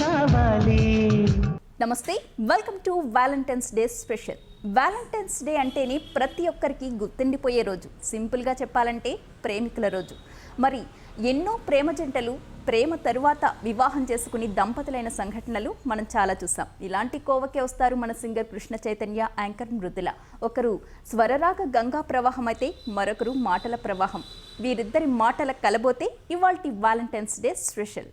కావాలి. నమస్తే, welcome to Valentine's day special. Valentine's day అంటేనే ప్రతి ఒక్కరికి గుర్తుండిపోయే రోజు. సింపుల్గా చెప్పాలంటే ప్రేమికుల రోజు. మరి ఎన్నో ప్రేమ జంటలు ప్రేమ తరువాత వివాహం చేసుకుని దంపతులైన సంఘటనలు మనం చాలా చూసాం. ఇలాంటి కోవకే వస్తారు మన సింగర్ కృష్ణ చైతన్య, యాంకర్ మృదుల. ఒకరు స్వరరాగ గంగా ప్రవాహం అయితే మరొకరు మాటల ప్రవాహం. వీరిద్దరి మాటల కలబోతే ఇవాల్టి Valentine's day special.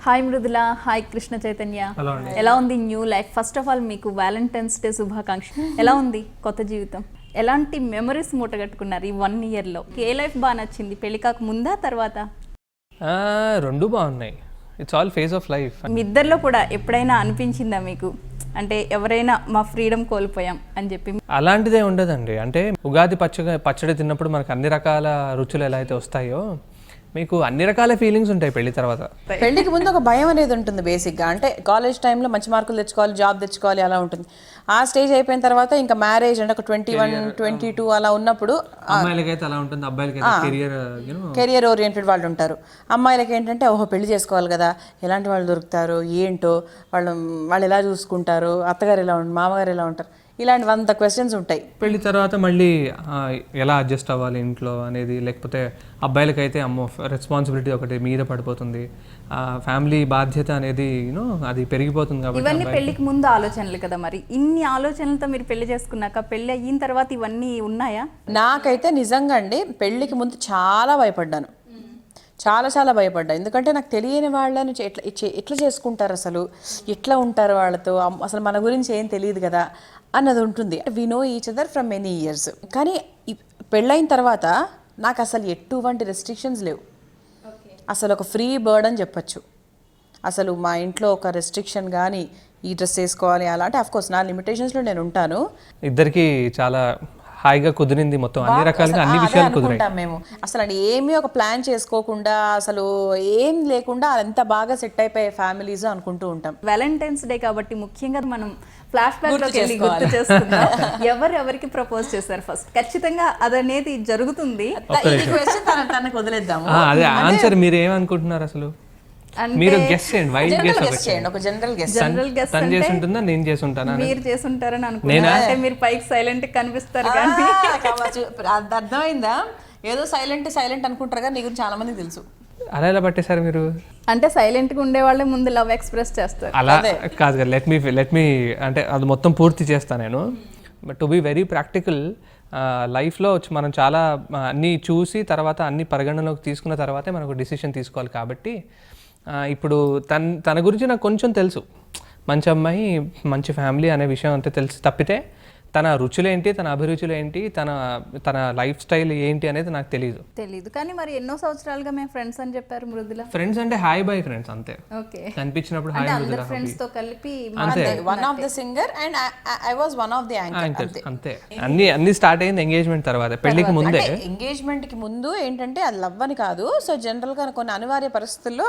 Hi Mrudula, hi Krishna Chaitanya. ఎలా ఉంది new life? First of all మీకు వ్యాలంటైన్స్ డే శుభాకాంక్ష. ఎలా ఉంది కొత్త జీవితం? ఎలాంటి మెమరీస్ మూటగట్టుకున్నారు ఈ 1 yearలో? ఏ లైఫ్ బాగా నచ్చింది? పెళ్లి కాక ముందా తర్వాత? రెండు బాగున్నాయి. It's all phase of life. మీ ఇద్దరిలో కూడా ఎప్పుడైనా అనిపించిందా మీకు, అంటే ఎవరైనా మా ఫ్రీడమ్ కోల్పోయాం అని చెప్పి? అలాంటిదే ఉండదండి. అంటే ఉగాది పచ్చడి తిన్నప్పుడు మనకు అన్ని రకాల రుచులు ఎలా అయితే వస్తాయో మీకు అన్ని రకాల ఫీలింగ్స్ ఉంటాయి పెళ్లి తర్వాత. పెళ్లికి ముందు ఒక భయం అనేది ఉంటుంది బేసిక్గా. అంటే కాలేజ్ టైంలో మంచి మార్కులు తెచ్చుకోవాలి, జాబ్ తెచ్చుకోవాలి, అలా ఉంటుంది. ఆ స్టేజ్ అయిపోయిన తర్వాత ఇంకా మ్యారేజ్ అంటే ఒక 21, 22 అలా ఉన్నప్పుడు అమ్మాయిలకైతే అలా ఉంటుంది, అబ్బాయిలకైతే కెరియర్ ఓరియంటెడ్ వాళ్ళు ఉంటారు. అమ్మాయిలకి ఏంటంటే ఓహో పెళ్లి చేసుకోవాలి కదా, ఎలాంటి వాళ్ళు దొరుకుతారు, ఏంటో వాళ్ళు ఎలా చూసుకుంటారు, అత్తగారు ఎలా ఉంటారు, మామగారు ఎలా ఉంటారు, ఇలాంటి 100 క్వశ్చన్స్ ఉంటాయి. పెళ్లి తర్వాత మళ్ళీ ఎలా అడ్జస్ట్ అవ్వాలి ఇంట్లో అనేది, లేకపోతే అబ్బాయిలకైతే అమ్మో రెస్పాన్సిబిలిటీ ఒకటి మీద పడిపోతుంది, ఫ్యామిలీ బాధ్యత అనేది అది పెరిగిపోతుంది. కాబట్టి ఇవన్నీ పెళ్లికి ముందు ఆలోచనలు కదా. మరి ఇన్ని ఆలోచనలతో మీరు పెళ్లి చేసుకున్నాక పెళ్లి అయిన తర్వాత ఇవన్నీ ఉన్నాయా? నాకైతే నిజంగా అండి పెళ్లికి ముందు చాలా భయపడ్డాను, చాలా భయపడ్డా. ఎందుకంటే నాకు తెలియని వాళ్ళని ఎట్లా చేసుకుంటారు, అసలు ఎట్లా ఉంటారు వాళ్ళతో, అసలు మన గురించి ఏం తెలియదు కదా అన్నది ఉంటుంది. We know each other from many years. కానీ పెళ్ళైన తర్వాత నాకు అసలు ఎటువంటి రెస్ట్రిక్షన్స్ లేవు. అసలు ఒక ఫ్రీ బర్డ్ అని చెప్పచ్చు. అసలు మా ఇంట్లో ఒక రెస్ట్రిక్షన్ కానీ ఈ డ్రెస్ వేసుకోవాలి అలా అంటే అఫ్కోర్స్ నా లిమిటేషన్స్లో నేను ఉంటాను. ఇద్దరికి చాలా హాయిగా కుదిరింది, మొత్తం అన్ని రకాలుగా అన్ని విషయాలు కుదిరాయి. మేము అసలు ఏమీ ఒక ప్లాన్ చేసుకోకుండా అసలు ఏం లేకుండా ఎంత బాగా సెట్ అయిపోయే ఫ్యామిలీస్ అనుకుంటూ ఉంటాం. వ్యాలంటైన్స్ డే కాబట్టి ముఖ్యంగా మనం ఫ్లాష్ బ్యాక్ లోకి వెళ్ళి గుర్తు చేసుకుందాం. ఎవరికి ప్రపోజ్ చేశారు ఫస్ట్? ఖచ్చితంగా అదనేది జరుగుతుంది. తనకు వదిలేద్దాము. అదే ఆన్సర్. మీరు ఏమనుకుంటున్నారు అసలు? మీరు గెస్ చేయండి, వైల్డ్ గెస్ చేయండి. ఒక జనరల్ గెస్ తను చేసి ఉంటుందా, నేను చేసి ఉంటానా? మీరు చేసి ఉంటారని అనుకుంటున్నా. అంటే మీరు పైకి సైలెంట్ కనిపిస్తారు కానీ అర్థమైందా? ఏదో సైలెంట్ అనుకుంటారు కానీ నీ గురించి చాలా మంది తెలుసు. అలా ఎలా పట్టేశారు మీరు? అంటే సైలెంట్ గా ఉండే వాళ్ళే ముందు లవ్ ఎక్స్ప్రెస్ చేస్తారు. అలా కాదు కదా, లెట్ మీ అంటే అది మొత్తం పూర్తి చేస్తాను నేను. But to be very practical, లైఫ్లో మనం చాలా అన్నీ చూసి తర్వాత అన్ని పరిగణనలోకి తీసుకున్న తర్వాతే మనకు డిసిషన్ తీసుకోవాలి. కాబట్టి ఇప్పుడు తన గురించి నాకు కొంచెం తెలుసు. మంచి అమ్మాయి, మంచి ఫ్యామిలీ అనే విషయం అంతే తెలుసు. తప్పితే తన రుచులేంటి, తన అభిరుచులు ఏంటి, తన లైఫ్ స్టైల్ ఏంటి అనేది నాకు తెలియదు. కానీ మరి ఎన్నో సంవత్సరాలుగా మేము ఫ్రెండ్స్ అని చెప్పారు మృదుల. ఫ్రెండ్స్ అంటే హాయ్ బై ఫ్రెండ్స్ అంతే. ఓకే, కనిపించినప్పుడు హాయ్ మృదుల ఫ్రెండ్స్ తో కలిపి one of the singer and I was one of the anchor అంతే. అన్ని స్టార్ట్ అయింది ఎంగేజ్మెంట్ తర్వాత. పెళ్లికి ముందే, ఎంగేజ్మెంట్ కి ముందు ఏంటంటే అది లవ్ అని కాదు. సో జనరల్ గా కొన్ని అనివార్య పరిస్థితుల్లో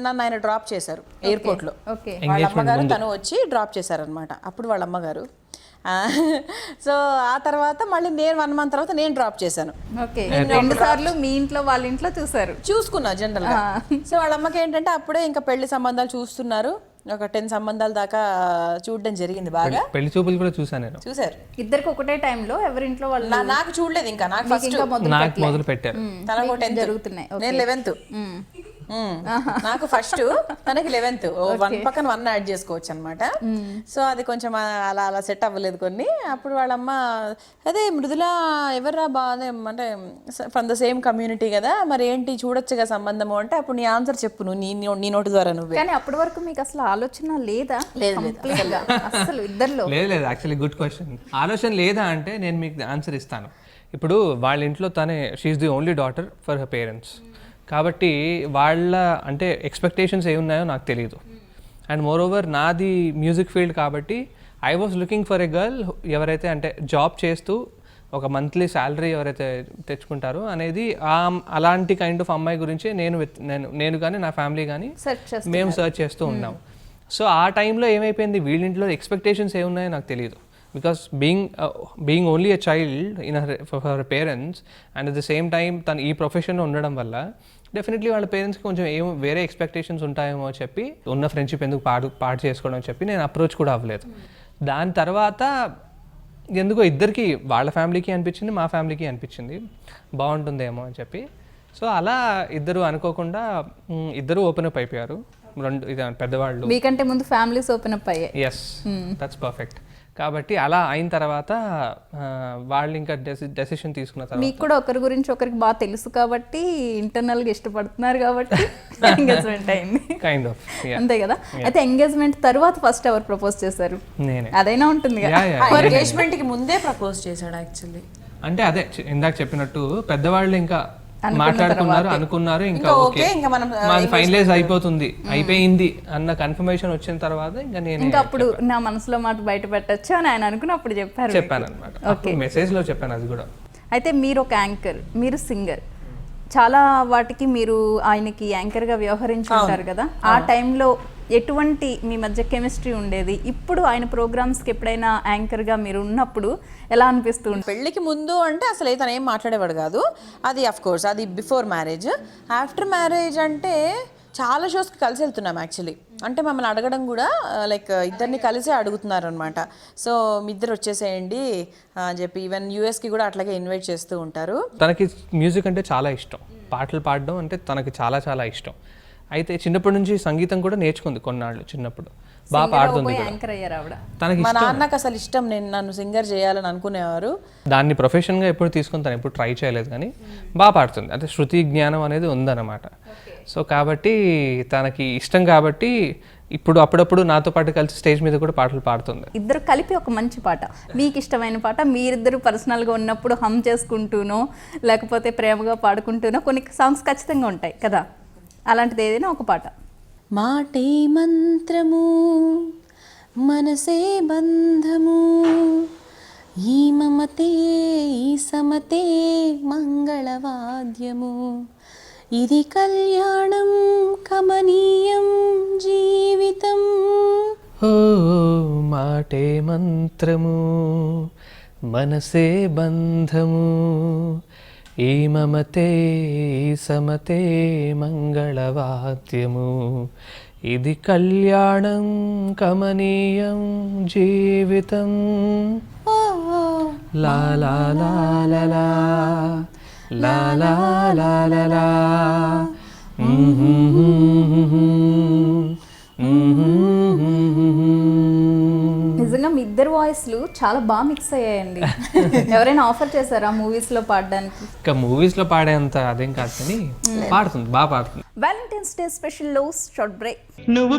నన్ను ఆయన డ్రాప్ చేశారు ఎయిర్పోర్ట్ లో. వాళ్ళ అమ్మగారు తను వచ్చి డ్రాప్ చేశారు అనమాట. అప్పుడు వాళ్ళ అమ్మగారు. సో ఆ తర్వాత మళ్ళీ నేను 1 month తర్వాత నేను డ్రాప్ చేశాను. ఓకే, 2 సార్లు మీ ఇంట్లో వాళ్ళ ఇంట్లో చూసుకున్నా జనరల్ గా. సో వాళ్ళ అమ్మకి ఏంటంటే అప్పుడే ఇంకా పెళ్లి సంబంధాలు చూస్తున్నారు. ఒక 10 సంబంధాల దాకా చూడడం జరిగింది. బాగా పెళ్లి చూపులు కూడా చూసారు. ఇద్దరికి ఒకటే టైంలో ఎవరింట్లో వాళ్ళు? నాకు చూడలేదు ఇంకా, నాకు మొదలు పెట్టారు. తనకు 10th జరుగుతున్నాయి, నేను 11th. నాకు ఫస్ట్ తనకి 11th. 1 పక్కన 1 యాడ్ చేసుకోవచ్చు అనమాట. సో అది కొంచెం అలా సెట్ అవ్వలేదు కొన్ని. అప్పుడు వాళ్ళమ్మ అదే మృదుల ఎవర్రా బాగా అంటే ఫ్రమ్ ద సేమ్ కమ్యూనిటీ కదా, మరి ఏంటి చూడొచ్చుగా సంబంధము అంటే, అప్పుడు నీ ఆన్సర్ చెప్పు నువ్వు, నీ నోటి ద్వారా నువ్వు. కానీ అప్పటి వరకు మీకు అసలు ఆలోచన లేదా? అసలు ఇద్దరిలో లేదు. Actually good question. ఆలోచన లేదా అంటే నేను మీకు ఆన్సర్ ఇస్తాను. ఇప్పుడు వాళ్ళ ఇంట్లో తనే she's the only daughter for her parents. కాబట్టి వాళ్ళ అంటే ఎక్స్పెక్టేషన్స్ ఏమున్నాయో నాకు తెలియదు. అండ్ మోర్ ఓవర్ నాది మ్యూజిక్ ఫీల్డ్ కాబట్టి I was looking for a girl ఎవరైతే అంటే జాబ్ చేస్తూ ఒక మంత్లీ శాలరీ ఎవరైతే తెచ్చుకుంటారో అనేది అలాంటి కైండ్ ఆఫ్ అమ్మాయి గురించి నేను కానీ నా ఫ్యామిలీ కానీ మేము సర్చ్ చేస్తూ ఉన్నాం. సో ఆ టైంలో ఏమైపోయింది, వీళ్ళింట్లో ఎక్స్పెక్టేషన్స్ ఏమున్నాయో నాకు తెలియదు. Because being only a child in for parents and at the same time తను ఈ ప్రొఫెషన్లో ఉండడం వల్ల డెఫినెట్లీ వాళ్ళ పేరెంట్స్కి కొంచెం వేరే ఎక్స్పెక్టేషన్స్ ఉంటాయేమో చెప్పి ఉన్న ఫ్రెండ్షిప్ ఎందుకు పాడు చేసుకోవడం చెప్పి నేను అప్రోచ్ కూడా అవ్వలేదు. దాని తర్వాత ఎందుకో ఇద్దరికి, వాళ్ళ ఫ్యామిలీకి అనిపించింది, మా ఫ్యామిలీకి అనిపించింది బాగుంటుందేమో అని చెప్పి. సో అలా ఇద్దరు అనుకోకుండా ఇద్దరు ఓపెన్ అప్ అయిపోయారు. పెద్దవాళ్ళు మీకంటే ముందు ఫ్యామిలీస్ ఓపెన్ అప్ అయ్యాయి. Yes, that's perfect. కాబట్టి అలా అయిన తర్వాత వాళ్ళు ఇంకా డెసిషన్ తీసుకున్న తర్వాత మీకు కూడా ఒకరి గురించి ఒకరికి బాగా తెలుసు కాబట్టి ఇంటర్నల్గా ఇష్టపడుతున్నారు కాబట్టి ఎంగేజ్మెంట్ అయింది. కైండ్ ఆఫ్ అంతే కదా. అయితే ఎంగేజ్మెంట్ తర్వాత ఫస్ట్ ఎవరు ప్రపోజ్ చేశారు? నేనే. అదైనా ఉంటుంది కదా. ఎంగేజ్మెంట్కి ముందే ప్రపోజ్ చేశాడు యాక్చువల్లీ. అంటే అదే ఇందాక చెప్పినట్టు పెద్దవాళ్ళు ఇంకా మాట్లాడుకున్నారు, అనుకున్నారు, ఇంకా ఓకే మాది ఫైనలైజ్ అయిపోయింది అన్న కన్ఫర్మేషన్ వచ్చిన తర్వాత ఇంకా అప్పుడు నా మనసులో మాట బయట పెట్టచ్చు అని ఆయన అనుకుని అప్పుడు చెప్పాను అనమాట. మెసేజ్ లో చెప్పాను అది కూడా. అయితే మీరు ఒక యాంకర్, మీరు సింగర్, చాలా వాటికి మీరు ఆయనకి యాంకర్గా వ్యవహరించి ఉంటారు కదా. ఆ టైంలో ఎటువంటి మీ మధ్య కెమిస్ట్రీ ఉండేది? ఇప్పుడు ఆయన ప్రోగ్రామ్స్కి ఎప్పుడైనా యాంకర్గా మీరు ఉన్నప్పుడు ఎలా అనిపిస్తుంది? పెళ్ళికి ముందు అంటే అసలు తను ఏం మాట్లాడేవాడు కాదు. అది అఫ్ కోర్స్ అది బిఫోర్ మ్యారేజ్. ఆఫ్టర్ మ్యారేజ్ అంటే చాలా షోస్కి కలిసి వెళ్తున్నాం యాక్చువల్లీ. అంటే మమ్మల్ని అడగడం కూడా లైక్ ఇద్దరిని కలిసే అడుగుతున్నారు అనమాట. సో మీ ఇద్దరు వచ్చేసేయండి అని చెప్పి ఈవెన్ యూఎస్కి కూడా అట్లాగే ఇన్వైట్ చేస్తూ ఉంటారు. తనకి మ్యూజిక్ అంటే చాలా ఇష్టం, పాటలు పాడడం అంటే తనకి చాలా చాలా ఇష్టం. అయితే చిన్నప్పటి నుంచి సంగీతం కూడా నేర్చుకుంది కొన్నాళ్ళు. చిన్నప్పుడు బాగా పాడుతుంది. తనకి మా నాన్నకు అసలు ఇష్టం నన్ను సింగర్ చేయాలని అనుకునేవారు. దాన్ని ప్రొఫెషన్గా ఎప్పుడు తీసుకుని తను ఎప్పుడు ట్రై చేయలేదు, కానీ బాగా పాడుతుంది. అంటే శృతి జ్ఞానం అనేది ఉందన్నమాట. సో కాబట్టి తనకి ఇష్టం కాబట్టి ఇప్పుడు అప్పుడప్పుడు నాతో పాటు కలిసి స్టేజ్ మీద కూడా పాటలు పాడుతుంది. ఇద్దరు కలిపి ఒక మంచి పాట, మీకు ఇష్టమైన పాట, మీరిద్దరు పర్సనల్గా ఉన్నప్పుడు హమ్ చేసుకుంటూనో లేకపోతే ప్రేమగా పాడుకుంటూనో కొన్ని సాంగ్స్ ఖచ్చితంగా ఉంటాయి కదా, అలాంటిది ఏదైనా ఒక పాట. మాటే మంత్రము మనసే బంధము ఈ మమతే ఈ సమతే మంగళవాద్యము ఇది కళ్యాణం కమనీయం జీవితం. ఓ మాటే మంత్రము మనసే బంధము ఈ మమతే ఈ సమతే మంగళవాద్యము ఇది కళ్యాణం కమనీయం జీవితం. లా లా లా లా లా లా లా లా లా లా. నిజంగా మీ ఇద్దరు వాయిస్లు చాలా బాగా మిక్స్ అయ్యాయండి. ఎవరైనా ఆఫర్ చేశారా మూవీస్ లో పాడడానికి? ఇంకా మూవీస్ లో పాడేంత అదేం కాదు కానీ పాడుతుంది, బాగా పాడుతుంది. వ్యాలంటైన్స్ డే స్పెషల్ లో షార్ట్ బ్రేక్. నువ్వు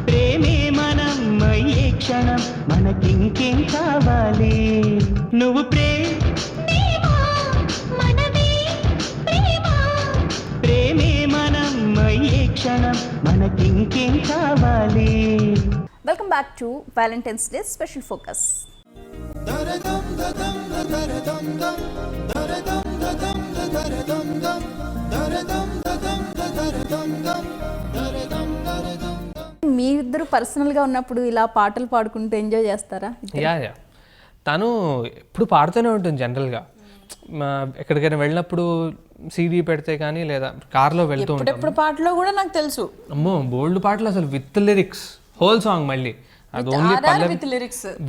ప్రేమే మనం అయ్యే క్షణం మనకింకేం కావాలి. నువ్వు ప్రేమే మనం అయ్యే క్షణం మనకింకేం కావాలి. Welcome back to Valentine's day special focus. మీ ఇద్దరు పర్సనల్గా ఉన్నప్పుడు ఇలా పాటలు పాడుకుంటూ ఎంజాయ్ చేస్తారా? యా తను ఎప్పుడు పాడుతూనే ఉంటుంది. జనరల్గా ఎక్కడికైనా వెళ్ళినప్పుడు సీడీ పెడితే కానీ లేదా కార్లో వెళ్తూ ఉంటాం. ఎప్పుడు పాటలో కూడా నాకు తెలుసు, అమ్మో బోల్డ్ పాటలు అసలు విత్ లిరిక్స్, హోల్ సాంగ్, మళ్ళీ అది only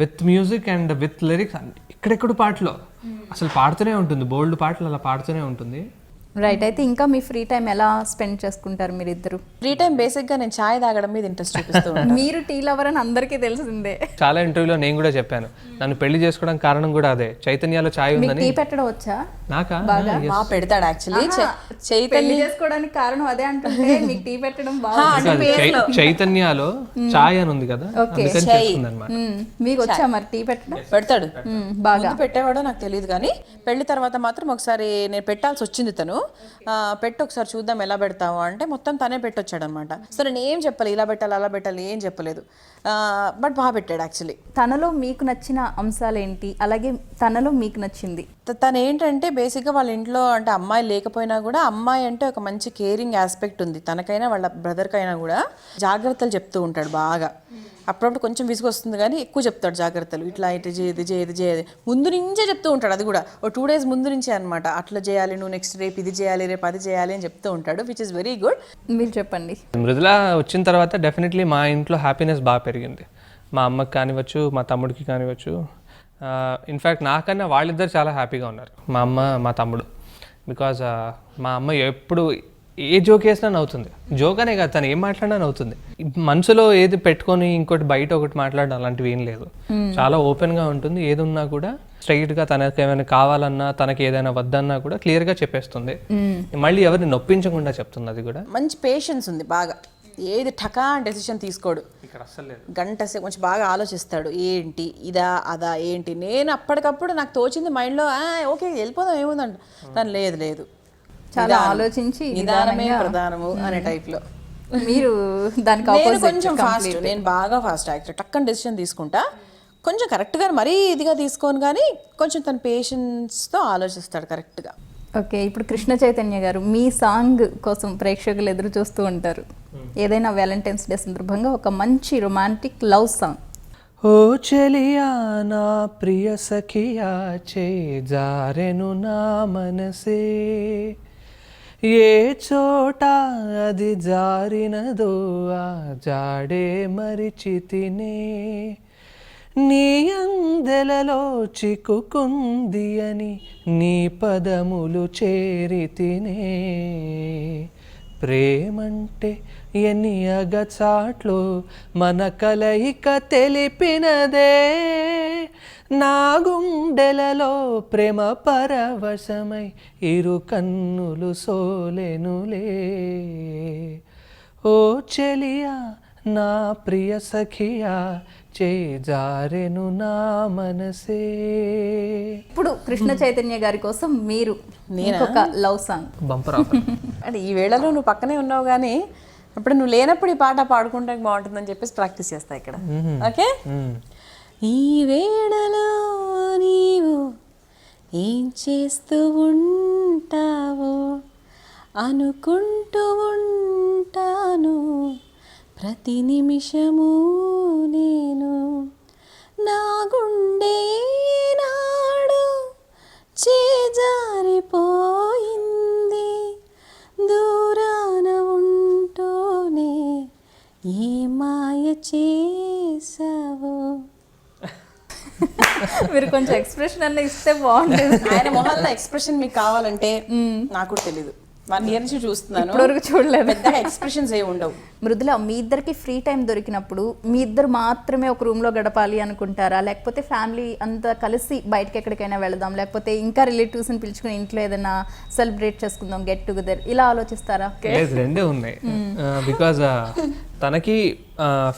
with music and with lyrics. ఇక్కడెక్కడ పాటలో అసలు పాడుతూనే ఉంటుంది, బోల్డ్ పాటలు అలా పాడుతూనే ఉంటుంది. రైట్. అయితే ఇంకా మీ ఫ్రీ టైం ఎలా స్పెండ్ చేసుకుంటారు మీరు ఇద్దరు? ఫ్రీ టైం బేసిక్గా నేను చాయ్ తాగడం మీద ఇంట్రెస్ట్ చూపిస్తూ ఉంటాను. మీరు టీ లవర్ అని అందరికీ తెలిసిందే. చాలా ఇంటర్వ్యూలో నేను కూడా చెప్పాను, నన్ను పెళ్లి చేసుకోవడానికి కారణం కూడా అదే, చైతన్యలో చాయ్ ఉందని. టీ పెట్టడం వచ్చా? నాకా మా పెడతాడు యాక్చువల్లీ. చైతన్య చేసుకోవడానికి కారణం అదే అంటుంటే మీకు టీ పెట్టడం బాగా. చైతన్యలో చాయ్ అని ఉంది కదా, అందుకని చేస్తుంది అనమాట. మీకు వచ్చా మరి టీ పెట్టడం? పెడతాడు బాగా. పెట్టేవాడో నాకు తెలియదు కానీ పెళ్లి తర్వాత మాత్రం ఒకసారి నేను పెట్టాల్సి వచ్చింది. తను పెట్టు ఒకసారి చూద్దాం ఎలా పెడతావు అంటే మొత్తం తనే పెట్టొచ్చాడు అనమాట. సో నేను ఏం చెప్పాలి, ఇలా పెట్టాలి అలా పెట్టాలి ఏం చెప్పలేదు, బట్ బాగా పెట్టాడు యాక్చువల్లీ. తనలో మీకు నచ్చిన అంశాలు ఏంటి, అలాగే తనలో మీకు నచ్చింది? తను ఏంటంటే బేసిక్గా వాళ్ళ ఇంట్లో అంటే అమ్మాయి లేకపోయినా కూడా అమ్మాయి అంటే ఒక మంచి కేరింగ్ ఆస్పెక్ట్ ఉంది. తనకైనా వాళ్ళ బ్రదర్కైనా కూడా జాగ్రత్తలు చెప్తూ ఉంటాడు బాగా. అప్పుడప్పుడు కొంచెం విసుగు వస్తుంది కానీ ఎక్కువ చెప్తాడు జాగ్రత్తలు, ఇట్లా ఇటు ఇది చేయాలి ముందు నుంచే చెప్తూ ఉంటాడు. అది కూడా ఓ 2 days ముందు నుంచే అనమాట. అట్లా చేయాలి, నువ్వు నెక్స్ట్ రేపు ఇది చేయాలి, రేపు అది చేయాలి అని చెప్తూ ఉంటాడు, విచ్ ఇస్ వెరీ గుడ్. మీరు చెప్పండి. మృదుల వచ్చిన తర్వాత డెఫినెట్లీ మా ఇంట్లో హ్యాపీనెస్ బాగా పెరిగింది. మా అమ్మకి కానివ్వచ్చు, మా తమ్ముడికి కానివ్వచ్చు. ఇన్ఫ్యాక్ట్ నాకన్నా వాళ్ళిద్దరు చాలా హ్యాపీగా ఉన్నారు, మా అమ్మ మా తమ్ముడు. బికాజ్ మా అమ్మ ఎప్పుడు ఏ జోక్ వేసినా నవ్వుతుంది. జోక్ అనే కాదు, తను ఏం మాట్లాడినా నవ్వుతుంది. మనసులో ఏది పెట్టుకొని ఇంకోటి బయట ఒకటి మాట్లాడడం అలాంటివి ఏం లేదు. చాలా ఓపెన్గా ఉంటుంది. ఏది ఉన్నా కూడా స్ట్రైట్గా తనకి ఏమైనా కావాలన్నా, తనకి ఏదైనా వద్దన్నా కూడా క్లియర్గా చెప్పేస్తుంది. మళ్ళీ ఎవరిని నొప్పించకుండా చెప్తుంది. అది కూడా మంచి పేషెన్స్ ఉంది బాగా. ఏది ఠకా డెసిషన్ తీసుకోడు, ఇక్కడ అస్సలు లేదు. గంట సేపు కొంచెం బాగా ఆలోచిస్తాడు, ఏంటి ఇదా అదా ఏంటి. నేను అప్పటికప్పుడు నాకు తోచింది మైండ్లో ఓకే వెళ్ళిపోదాం ఏముందంట, తను లేదు చాలా ఆలోచించి నిదానమే ప్రధానము అనే టైప్లో. మీరు దానికి నేను కొంచెం ఫాస్ట్, నేను బాగా ఫాస్ట్ యాక్టర్, టక్కన డెసిషన్ తీసుకుంటా. కొంచెం కరెక్ట్గా మరీ ఇదిగా తీసుకోను కానీ కొంచెం తన పేషెన్స్తో ఆలోచిస్తాడు కరెక్ట్గా. ఓకే, ఇప్పుడు కృష్ణ చైతన్య గారు మీ సాంగ్ కోసం ప్రేక్షకులు ఎదురు చూస్తూ ఉంటారు. ఏదైనా వ్యాలంటైన్స్ డే సందర్భంగా ఒక మంచి రొమాంటిక్ లవ్ సాంగ్. ఓ చెలియా నా ప్రియ సఖియా చే జారెను నా మనసే, ఏ చోట అది జారినదో ఆ జాడే మరిచితినే, నీ అందెలలో చిక్కుకుంది అని నీ పదములు చేరితినే, ప్రేమంటే ఎన్ని అగచాట్లో మన కలయిక తెలిపినదే, నా గుండెలలో ప్రేమ పరవశమై ఇరు కన్నులు సోలెనులే, ఓ చెలియా నా ప్రియ సఖియా చేజారెను నా మనసే. ఇప్పుడు కృష్ణ చైతన్య గారి కోసం మీరు ఒక లవ్ సాంగ్ బంపర్ అంటే ఈ వేళలో నువ్వు పక్కనే ఉన్నావు కానీ అప్పుడు నువ్వు లేనప్పుడు ఈ పాట పాడుకుంటే బాగుంటుందని చెప్పేసి ప్రాక్టీస్ చేస్తా ఇక్కడ. ఓకే, ఈ వేళలో నీవు ఏం చేస్తూ ఉంటావో అనుకుంటూ ఉంటాను ప్రతి నిమిషము నేను, నా గుండె నాడు చేజారిపోయింది దూరాన ఉంటూనే ఏ మాయ చేసావో. మీరు కొంచెం ఎక్స్ప్రెషన్ అన్న ఇస్తే బాగుంటుంది. ఆయన మొహాల్లో ఎక్స్ప్రెషన్ మీకు కావాలంటే నాకు తెలీదు, 1 year నుంచి చూస్తున్నాను, ఇప్పటివరకు చూడలేదు. పెద్దగా ఎక్స్ప్రెషన్స్ ఏ ఉండవు. మృదుల, మీ ఇద్దరికి ఫ్రీ టైం దొరికినప్పుడు మీ ఇద్దరు మాత్రమే ఒక రూమ్లో గడపాలి అనుకుంటారా, లేకపోతే ఫ్యామిలీ అంతా కలిసి బయటకి ఎక్కడికైనా వెళదాం, లేకపోతే ఇంకా రిలేటివ్స్ని పిలుచుకుని ఇంట్లో ఏదైనా సెలబ్రేట్ చేసుకుందాం, గెట్ టుగెదర్, ఇలా ఆలోచిస్తారా? లేదు, రెండే ఉన్నాయి. బికాజ్ తనకి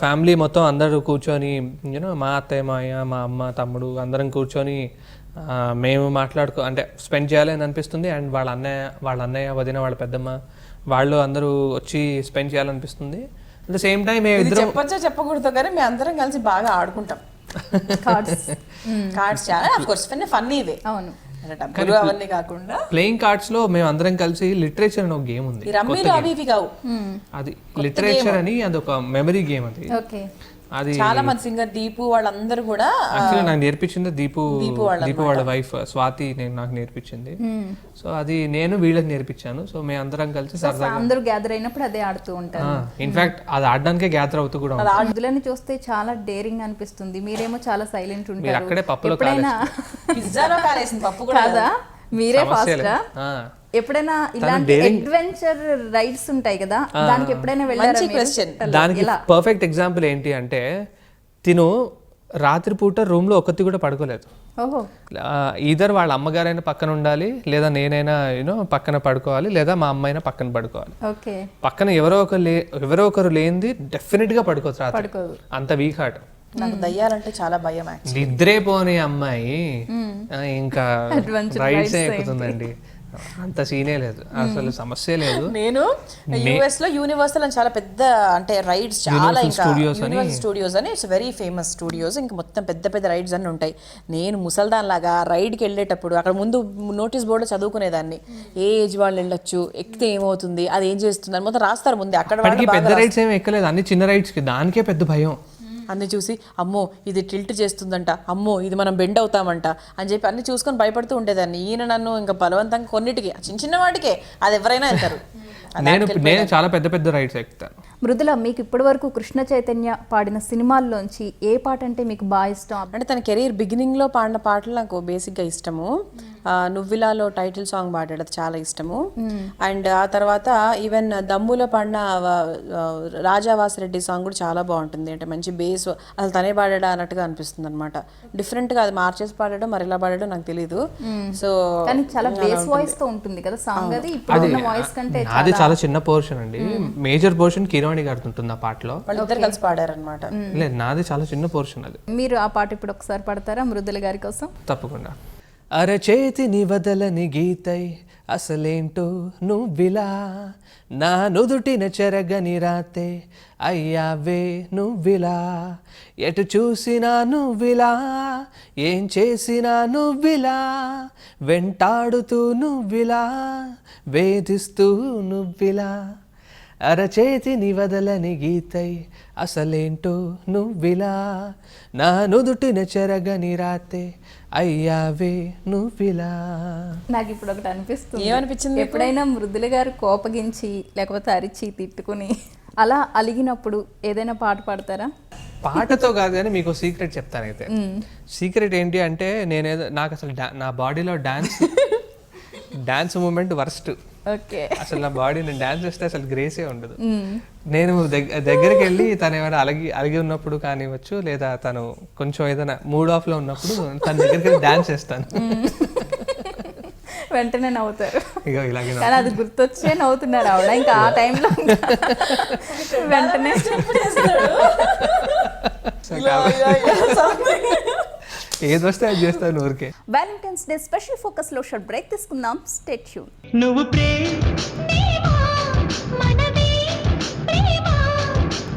ఫ్యామిలీ మొత్తం అందరూ కూర్చొని యూనో మా అత్తయ్య మాయ మా అమ్మ తమ్ముడు అందరం కూర్చొని మేము అంటే స్పెండ్ చేయాలి అని అనిపిస్తుంది. అండ్ వాళ్ళ అన్నయ్య వదిన వాళ్ళ పెద్దమ్మ వాళ్ళు అందరూ వచ్చి స్పెండ్ చేయాలనిపిస్తుంది. అట్ ద సేమ్ టైం మేము ఇద్దరం చెప్పొచ్చో చెప్పకూడదు కానీ మేము అందరం కలిసి బాగా ఆడుకుంటాం కార్డ్స్ చాలా ఆఫ్ కోర్స్ ఫన్నీ ఇవే. అవును, డబ్బులు అవన్నీ కాకుండా ప్లేయింగ్ కార్డ్స్ లో మేము అందరం కలిసి లిటరేచర్ అని ఒక గేమ్ ఉంది. అది లిటరేచర్ అని అదొక మెమరీ గేమ్. అది ఓకే, అది చాలా మంది సింగర్ దీపు వాళ్ళందరూ కూడా యాక్చువల్లీ నాకు నేర్పించింది దీపు వాళ్ళ వైఫ్ స్వాతి నాకు నేర్పించింది. సో అది నేను వీళ్ళకి నేర్పించాను. సో మేము అందరం కలిసి సరదాగా అందరూ గ్యాదర్ అయినప్పుడు అదే ఆడుతూ ఉంటారు. ఇన్ఫాక్ట్ అది ఆడడానికే గ్యాదర్ అవుతూ కూడా ఉంటారు. మృదులని చూస్తే చాలా డేరింగ్ అనిపిస్తుంది, మీరేమో చాలా సైలెంట్ మీరు ఉంటారు. అక్కడే పప్పులో పిజ్జాలో కాలేసిన పప్పు కూడా కాదా, మీరే ఫాస్టా? ఎప్పుడైనా ఇలాంటి అడ్వెంచర్ రైడ్స్ ఉంటాయి కదా, దానికి ఎప్పుడైనా వెళ్ళారా? దానికి పర్ఫెక్ట్ ఎగ్జాంపుల్ ఏంటి అంటే తిను రాత్రిపూట రూమ్ లో ఒక్కటి కూడా పడుకోలేదు. ఈధర్ వాళ్ళ అమ్మగారైనా పక్కన ఉండాలి, లేదా నేనైనా పక్కన పడుకోవాలి, లేదా మా అమ్మాయినా పక్కన పడుకోవాలి. పక్కన ఎవరో ఒకరు లేనిది డెఫినెట్ గా పడుకోవచ్చు రాత్రి. అంత వీక్ హార్ట్. నాకు దయ్యాలంటే చాలా భయం. నిద్రే పోని అమ్మాయి ఇంకా రైడ్స్ ఎక్కుతుందండి. అంత సీనే లేదు, అసలు సమస్య లేదు. నేను యూఎస్ లో యూనివర్సల్ అని చాలా పెద్ద అంటే రైడ్స్ చాలా ఇంకా యూనివర్సల్ స్టూడియోస్ అని ఇట్స్ వెరీ ఫేమస్ స్టూడియోస్, ఇంకా మొత్తం పెద్ద పెద్ద రైడ్స్ అన్ని ఉంటాయి. నేను ముసల్దాన్ లాగా రైడ్కి వెళ్ళేటప్పుడు అక్కడ ముందు నోటీస్ బోర్డులో చదువుకునేదాన్ని, ఏ ఏజ్ వాళ్ళు వెళ్ళొచ్చు, ఎక్కితే ఏమవుతుంది, అది ఏం చేస్తుంది అని మొత్తం రాస్తారు ముందే. అక్కడ పెద్ద రైడ్స్ ఏమి ఎక్కలేదు, అన్ని చిన్న రైడ్స్ కి, దానికే పెద్ద భయం. అన్ని చూసి అమ్మో ఇది టిల్ట్ చేస్తుందంట, అమ్మో ఇది మనం బెండ్ అవుతామంట అని చెప్పి అన్ని చూసుకొని భయపడుతూ ఉండేదాన్ని. ఈయన నన్ను ఇంకా బలవంతంగా కొన్నిటికి చిన్న చిన్న వాటికే అది ఎవరైనా వెళ్తారు. నేను చాలా పెద్ద పెద్ద రైడ్స్ ఎక్కుతాను. మృదుల, మీకు ఇప్పటి వరకు కృష్ణ చైతన్య పాడిన సినిమాల్లోంచి ఏ పాట అంటే మీకు బాగా ఇష్టం? అంటే తన కెరీర్ బిగినింగ్లో పాడిన పాటలు నాకు బేసిక్గా ఇష్టము. నువ్విలాలో టైటిల్ సాంగ్ పాడాడు, అది చాలా ఇష్టము. అండ్ ఆ తర్వాత ఈవెన్ దమ్ములో పాడిన రాజావాసిరెడ్డి సాంగ్ కూడా చాలా బాగుంటుంది. అంటే మంచి బేస్, అసలు తనే పాడాడా అన్నట్టుగా అనిపిస్తుంది అనమాట. డిఫరెంట్గా అది మార్చేసి పాడాడో మరి ఎలా పాడాడో నాకు తెలీదు. సో కానీ చాలా బేస్ వాయిస్ తో ఉంటుంది కదా సాంగ్, అది ఇప్పుడు వాయిస్ కంటే అది చాలా చిన్న పోర్షన్ అండి. మేజర్ పోర్షన్ కిరవాణి గారికి ఉంటుంది ఆ పాటలో, వాళ్ళిద్దరు కలిసి పాడారనమాట. లేదు నాది చాలా చిన్న పోర్షన్ అది. మీరు ఆ పాట ఇప్పుడు ఒకసారి పాడతారా మృదుల గారి కోసం? తప్పకుండా. అరచేతిని వదలని గీతై అసలేంటో నువ్విలా, నా నుదుటిన చెరగని రాతే అయ్యావే నువ్విలా, ఎటు చూసినా నువ్విలా, ఏం చేసినా నువ్విలా, వెంటాడుతూ నువ్విలా, వేధిస్తూ నువ్విలా, అరచేతిని వదలని గీతై అసలేంటో నువ్విలా, నా నుదుటిన చెరగని రాతే అయ్యావే నువ్విలా. నాకు ఇప్పుడు ఒకటి అనిపిస్తుంది, ఏమనిపించింది? ఎప్పుడైనా మృదుల గారు కోపగించి లేకపోతే అరిచి తిట్టుకుని అలా అలిగినప్పుడు ఏదైనా పాట పాడతారా? పాటతో కాదు కానీ మీకు సీక్రెట్ చెప్తాను. అయితే సీక్రెట్ ఏంటి అంటే, నాకు అసలు నా బాడీలో డాన్స్ మూమెంట్ వర్స్ట్. ఓకే, అసలు నా బాడీ నేను డాన్స్ చేస్తే అసలు గ్రేసే ఉండదు. నేను దగ్గరికి వెళ్ళి తను ఏమైనా అలిగి ఉన్నప్పుడు కానివ్వచ్చు, లేదా తను కొంచెం ఏదైనా మూడ్ ఆఫ్ లో ఉన్నప్పుడు తన దగ్గరికి వెళ్ళి డాన్స్ చేస్తాను. వెంటనే నవ్వుతారు. ఇక ఇలాగే కానీ అది గుర్తొచ్చే నవ్వుతున్నారు ఆవిడ ఇంకా ఆ టైంలో వెంటనే. ఏదొస్తే అది చేస్తాను ఊరికే. వ్యాలంటైన్స్ డే స్పెషల్ ఫోకస్ లో షార్ట్ బ్రేక్ తీసుకుందాం. Stay tune. నువ్వు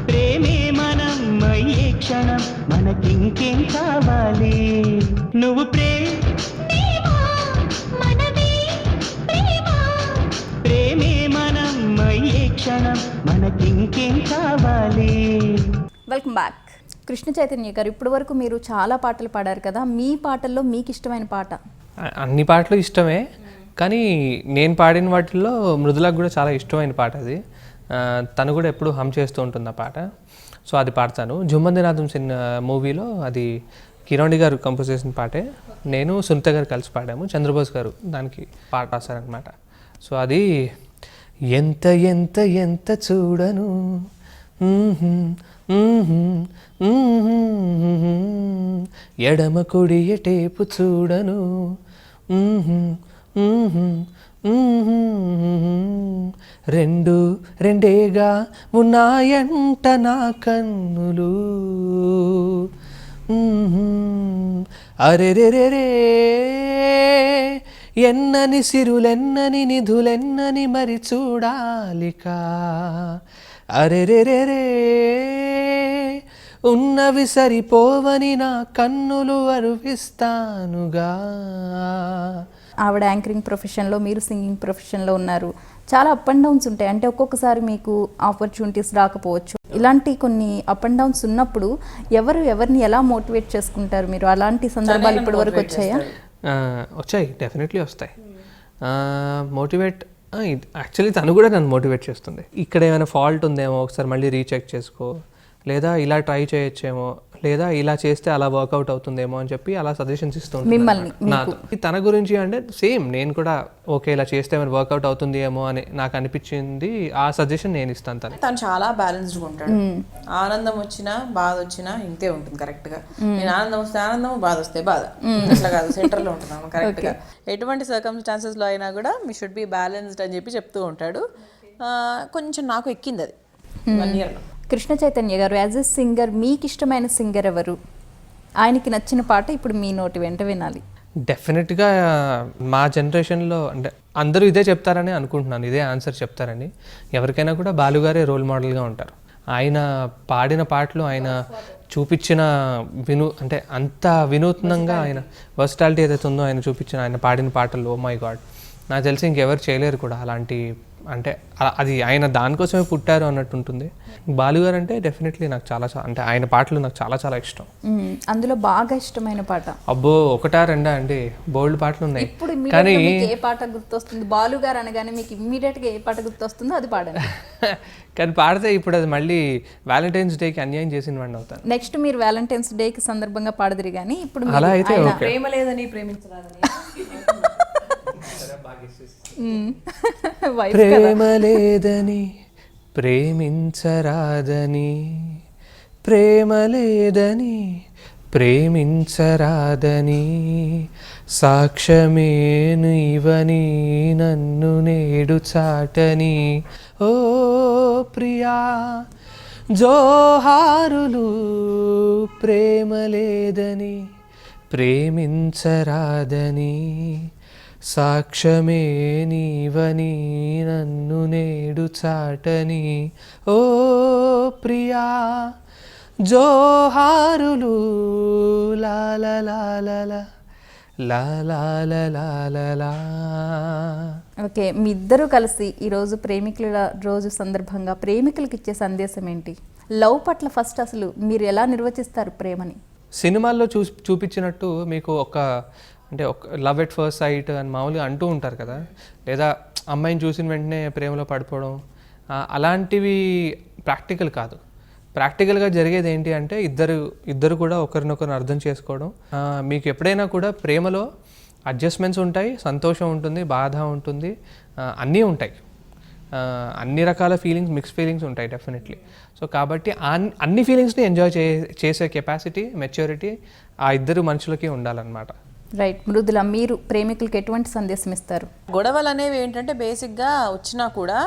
ప్రేమే మనం అయ్యే క్షణం మనకింకేం కావాలి. నువ్వు ప్రేమే మనం అయ్యే క్షణం మనకింకేం కావాలి. Welcome back. కృష్ణ చైతన్య గారు, ఇప్పటి వరకు మీరు చాలా పాటలు పాడారు కదా, మీ పాటల్లో మీకు ఇష్టమైన పాట? అన్ని పాటలు ఇష్టమే, కానీ నేను పాడిన వాటిల్లో మృదులకు కూడా చాలా ఇష్టమైన పాట అది. తను కూడా ఎప్పుడు హమ్ చేస్తూ ఉంటుంది ఆ పాట, సో అది పాడతాను. జుమ్మందినాథం మూవీలో అది కిరణి గారు కంపోజ్ చేసిన పాటే, నేను సునీత గారు కలిసి పాడాము. చంద్రబోస్ గారు దానికి పాట రాశారనమాట. సో అది ఎంత ఎంత ఎంత చూడను, ఎడమ కుడి ఎటేపు చూడను, రెండేగా ఉన్నాయంట నా కన్నులు, అరెరెరెరే ఎన్నని సిరులెన్నని నిధులెన్నని మరి చూడాలికా, అరెరెరెరే ఉన్నవి సరిపోవని నా కన్నులు అరువిస్తానుగా. ఆవిడ యాంకరింగ్ ప్రొఫెషన్లో, మీరు సింగింగ్ ప్రొఫెషన్లో ఉన్నారు. చాలా అప్ అండ్ డౌన్స్ ఉంటాయి, అంటే ఒక్కొక్కసారి మీకు ఆపర్చునిటీస్ రాకపోవచ్చు. ఇలాంటి కొన్ని అప్ అండ్ డౌన్స్ ఉన్నప్పుడు ఎవరిని ఎలా మోటివేట్ చేసుకుంటారు మీరు? అలాంటి సందర్భాలు ఇప్పటి వరకు వచ్చాయా? వచ్చాయి, డెఫినెట్లీ వస్తాయి. మోటివేట్ యాక్చువల్లీ తను కూడా నన్ను మోటివేట్ చేస్తుంది. ఇక్కడ ఏమైనా ఫాల్ట్ ఉందేమో ఒకసారి మళ్ళీ రీచెక్ చేసుకో, లేదా ఇలా ట్రై చేయొచ్చేమో, లేదా ఇలా చేస్తే అలా వర్కౌట్ అవుతుందేమో అని చెప్పి అలా సజెషన్స్ ఇస్తూ ఉంటాను నాతో. తన గురించి అంటే సేమ్, నేను కూడా ఓకే ఇలా చేస్తే మరి వర్కౌట్ అవుతుంది ఏమో అని నాకు అనిపించింది, ఆ సజెషన్ నేను ఇస్తాను. తను చాలా బ్యాలెన్స్డ్గా ఉంటాడు. ఆనందం వచ్చినా బాధ వచ్చినా ఇంతే ఉంటుంది కరెక్ట్గా. నేను ఆనందం వస్తే ఆనందం, బాధ వస్తే బాధ, అట్లా కాదు, సెంటర్లో ఉంటున్నాము కరెక్ట్గా. ఎటువంటి సర్కమ్స్టాన్సెస్లో అయినా కూడా మీ షుడ్ బి బ్యాలెన్స్డ్ అని చెప్పి చెప్తూ ఉంటాడు. కొంచెం నాకు ఎక్కింది అది 1 yearలో. కృష్ణ చైతన్య గారు యాజ్ ఎ సింగర్ మీకు ఇష్టమైన సింగర్ ఎవరు? ఆయనకి నచ్చిన పాట ఇప్పుడు మీ నోటి వెంట వినాలి. డెఫినెట్గా మా జనరేషన్లో అంటే అందరూ ఇదే చెప్తారని అనుకుంటున్నాను, ఇదే ఆన్సర్ చెప్తారని. ఎవరికైనా కూడా బాలుగారే రోల్ మోడల్గా ఉంటారు. ఆయన పాడిన పాటలు, ఆయన చూపించిన అంటే అంత వినూత్నంగా ఆయన వర్సిటాలిటీ ఏదైతే ఉందో ఆయన చూపించిన, ఆయన పాడిన పాటలు, ఓ మై గాడ్, నాకు తెలిసి ఇంకెవరు చేయలేరు కూడా అలాంటి. అంటే అది ఆయన దానికోసమే పుట్టారు అన్నట్టు ఉంటుంది. బాలుగారు అంటే డెఫినెట్లీ నాకు చాలా అంటే ఆయన పాటలు నాకు చాలా చాలా ఇష్టం. అందులో బాగా ఇష్టమైన పాట? అబ్బో, ఒకటా రెండా అండి, బోల్డ్ పాటలు ఉన్నాయి. ఇప్పుడు కానీ ఏ పాట గుర్తొస్తుంది? బాలుగారు అనగానే మీకు ఇమ్మీడియట్గా ఏ పాట గుర్తొస్తుందో అది పాడండి. కానీ పాడితే ఇప్పుడు అది మళ్ళీ వ్యాలంటైన్స్ డేకి అన్యాయం చేసిన వాడిని అవుతాను. నెక్స్ట్ మీరు వ్యాలంటైన్స్ డేకి సందర్భంగా పాడదురు కానీ ఇప్పుడు అలా అయితే ఓకే. ప్రేమ లేదని ప్రేమించరాదని. ప్రేమ లేదని ప్రేమించరాదని, ప్రేమ లేదని ప్రేమించరాదని, సాక్ష్యమే నీవని నన్ను నేడు చాటని, ఓ ప్రియా జోహారులు. ప్రేమ లేదని ప్రేమించరాదని, సాక్ష్యమే నీవని నన్ను నేడు చాటని, ఓ ప్రియా జోహారులు. లాల ఓకే, మీ ఇద్దరు కలిసి ఈరోజు ప్రేమికుల రోజు సందర్భంగా ప్రేమికులకు ఇచ్చే సందేశం ఏంటి? లవ్ పట్ల ఫస్ట్ అసలు మీరు ఎలా నిర్వచిస్తారు ప్రేమని? సినిమాల్లో చూపించినట్టు మీకు ఒక లవ్ ఎట్ ఫస్ట్ సైట్ అని మామూలుగా అంటూ ఉంటారు కదా, లేదా అమ్మాయిని చూసిన వెంటనే ప్రేమలో పడిపోవడం, అలాంటివి ప్రాక్టికల్ కాదు. ప్రాక్టికల్గా జరిగేది ఏంటి అంటే ఇద్దరు కూడా ఒకరినొకరు అర్థం చేసుకోవడం. మీకు ఎప్పుడైనా కూడా ప్రేమలో అడ్జస్ట్మెంట్స్ ఉంటాయి, సంతోషం ఉంటుంది, బాధ ఉంటుంది, అన్నీ ఉంటాయి. అన్ని రకాల ఫీలింగ్స్, మిక్స్ ఫీలింగ్స్ ఉంటాయి డెఫినెట్లీ. సో కాబట్టి అన్ని ఫీలింగ్స్ని ఎంజాయ్ చేసే కెపాసిటీ, మెచ్యూరిటీ ఆ ఇద్దరు మనుషులకి ఉండాలన్నమాట. రైట్. మృదుల, మీరు ప్రేమికులకి ఎటువంటి సందేశం ఇస్తారు? గొడవలు అనేవి ఏంటంటే బేసిక్గా వచ్చినా కూడా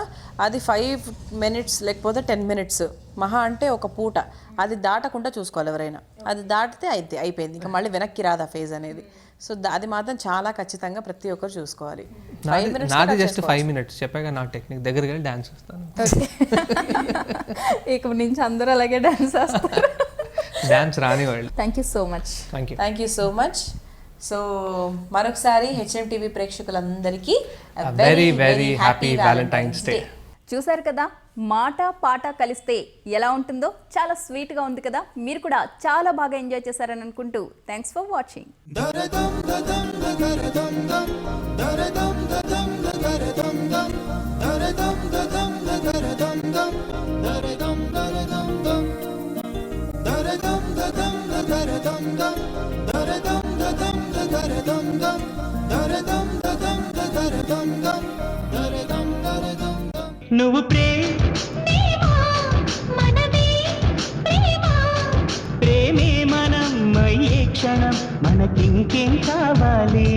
అది 5 minutes లేకపోతే 10 minutes మహా అంటే ఒక పూట, అది దాటకుండా చూసుకోవాలి ఎవరైనా. అది దాటితే అయిపోయింది, ఇంకా మళ్ళీ వెనక్కి రాదు ఆ ఫేజ్ అనేది. సో అది మాత్రం చాలా ఖచ్చితంగా ప్రతి ఒక్కరు చూసుకోవాలి. నాది జస్ట్ 5 minutes చెప్పాక నా టెక్నిక్ దగ్గరికి వెళ్ళి డాన్స్ చేస్తాను. ఇక నుంచి అందరూ అలాగే డాన్స్ చేస్తారు. డాన్స్ రాని వాళ్ళు. Thank you so much. Thank you so much. So మరొకసారి హెచ్ఎం టీవీ ప్రేక్షకులందరికీ very very happy Valentine's day. చూసారు కదా, మాట పాట కలిస్తే ఎలా ఉంటుందో, చాలా స్వీట్గా ఉంది కదా. మీరు కూడా చాలా బాగా ఎంజాయ్ చేశారని అనుకుంటూ థ్యాంక్స్ ఫర్ వాచింగ్. నువ్వు ప్రేమే మనం అయ్యే క్షణం మనకింకేం కావాలి?